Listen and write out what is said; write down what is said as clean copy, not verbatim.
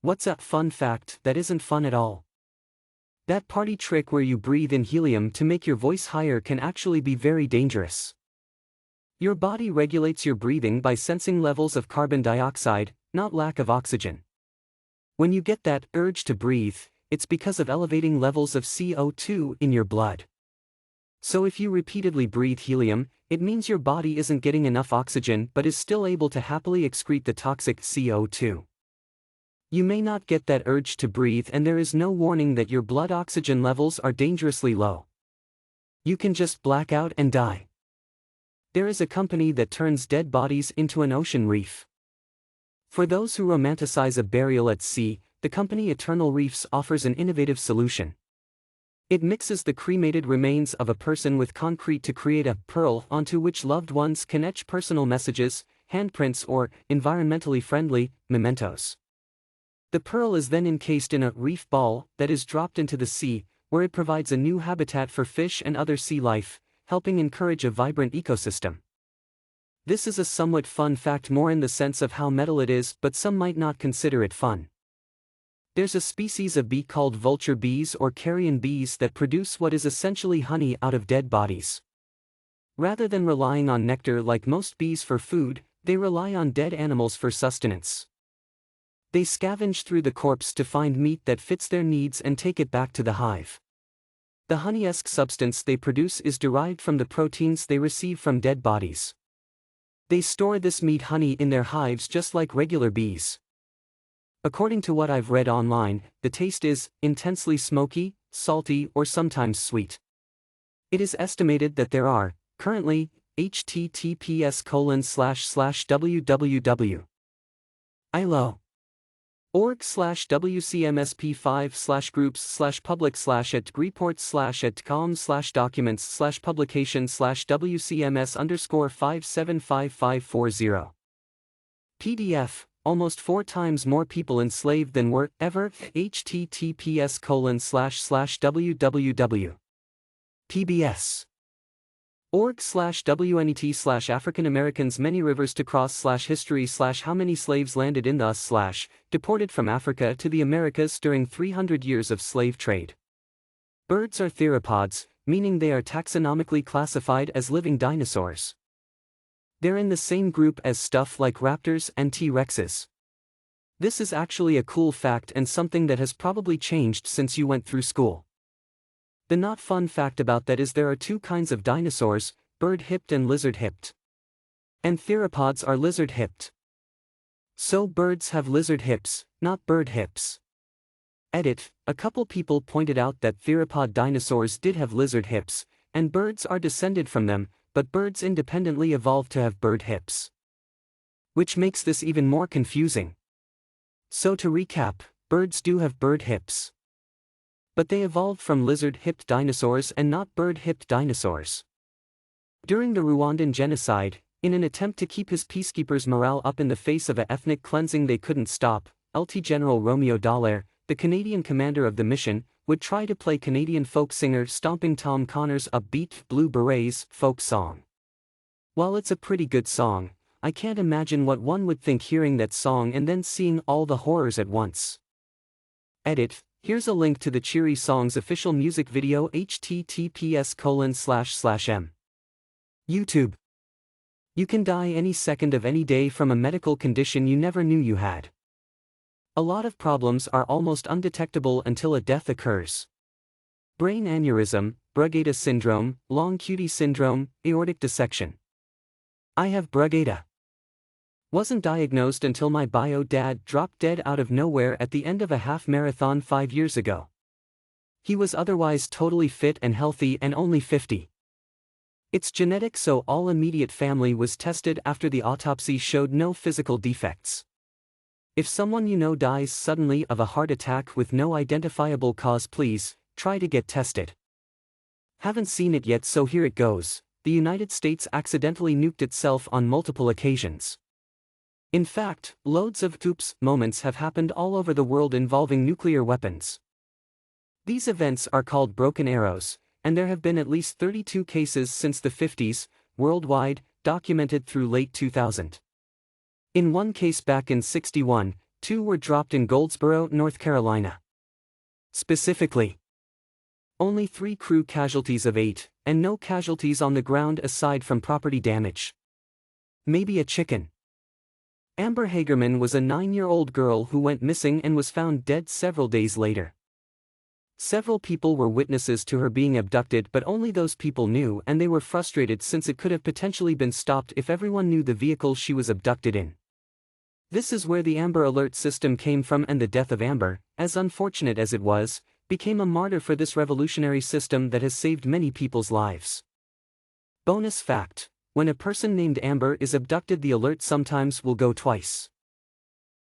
What's a fun fact that isn't fun at all? That party trick where you breathe in helium to make your voice higher can actually be very dangerous. Your body regulates your breathing by sensing levels of carbon dioxide, not lack of oxygen. When you get that urge to breathe, it's because of elevating levels of CO2 in your blood. So if you repeatedly breathe helium, it means your body isn't getting enough oxygen but is still able to happily excrete the toxic CO2. You may not get that urge to breathe and there is no warning that your blood oxygen levels are dangerously low. You can just black out and die. There is a company that turns dead bodies into an ocean reef. For those who romanticize a burial at sea, the company Eternal Reefs offers an innovative solution. It mixes the cremated remains of a person with concrete to create a pearl onto which loved ones can etch personal messages, handprints or, environmentally friendly, mementos. The pearl is then encased in a reef ball that is dropped into the sea, where it provides a new habitat for fish and other sea life, helping encourage a vibrant ecosystem. This is a somewhat fun fact more in the sense of how metal it is, but some might not consider it fun. There's a species of bee called vulture bees or carrion bees that produce what is essentially honey out of dead bodies. Rather than relying on nectar like most bees for food, they rely on dead animals for sustenance. They scavenge through the corpse to find meat that fits their needs and take it back to the hive. The honey-esque substance they produce is derived from the proteins they receive from dead bodies. They store this meat honey in their hives just like regular bees. According to what I've read online, the taste is intensely smoky, salty or sometimes sweet. It is estimated that there are, currently, https://www.ilo. org/wcmsp5/groups/public/at.com/documents/wcms_575540. PDF, almost 4 times more people enslaved than were ever. https://www. PBS. org/WNET/African Americans many rivers to cross/history/how many slaves landed in the deported from Africa to the Americas during 300 years of slave trade. Birds are theropods, meaning they are taxonomically classified as living dinosaurs. They're in the same group as stuff like raptors and T-Rexes. This is actually a cool fact and something that has probably changed since you went through school. The not fun fact about that is there are 2 kinds of dinosaurs, bird-hipped and lizard-hipped. And theropods are lizard-hipped. So birds have lizard hips, not bird hips. Edit, a couple people pointed out that theropod dinosaurs did have lizard hips, and birds are descended from them, but birds independently evolved to have bird hips. Which makes this even more confusing. So to recap, birds do have bird hips. But they evolved from lizard-hipped dinosaurs and not bird-hipped dinosaurs. During the Rwandan genocide, in an attempt to keep his peacekeepers' morale up in the face of an ethnic cleansing they couldn't stop, Lt. General Romeo Dallaire, the Canadian commander of the mission, would try to play Canadian folk singer Stomping Tom Connor's upbeat Blue Berets folk song. While it's a pretty good song, I can't imagine what one would think hearing that song and then seeing all the horrors at once. Edit. Here's a link to the cheery song's official music video https://m. YouTube. You can die any second of any day from a medical condition you never knew you had. A lot of problems are almost undetectable until a death occurs. Brain aneurysm, Brugada syndrome, long QT syndrome, aortic dissection. I have Brugada. Wasn't diagnosed until my bio dad dropped dead out of nowhere at the end of a half marathon 5 years ago. He was otherwise totally fit and healthy and only 50. It's genetic, so all immediate family was tested after the autopsy showed no physical defects. If someone you know dies suddenly of a heart attack with no identifiable cause, please try to get tested. Haven't seen it yet, so here it goes. The United States accidentally nuked itself on multiple occasions. In fact, loads of oops moments have happened all over the world involving nuclear weapons. These events are called broken arrows, and there have been at least 32 cases since the 50s, worldwide, documented through late 2000. In one case back in '61, 2 were dropped in Goldsboro, North Carolina. Specifically, only 3 crew casualties of 8, and no casualties on the ground aside from property damage. Maybe a chicken. Amber Hagerman was a 9-year-old girl who went missing and was found dead several days later. Several people were witnesses to her being abducted, but only those people knew, and they were frustrated since it could have potentially been stopped if everyone knew the vehicle she was abducted in. This is where the Amber Alert system came from, and the death of Amber, as unfortunate as it was, became a martyr for this revolutionary system that has saved many people's lives. Bonus fact: when a person named Amber is abducted, the alert sometimes will go twice.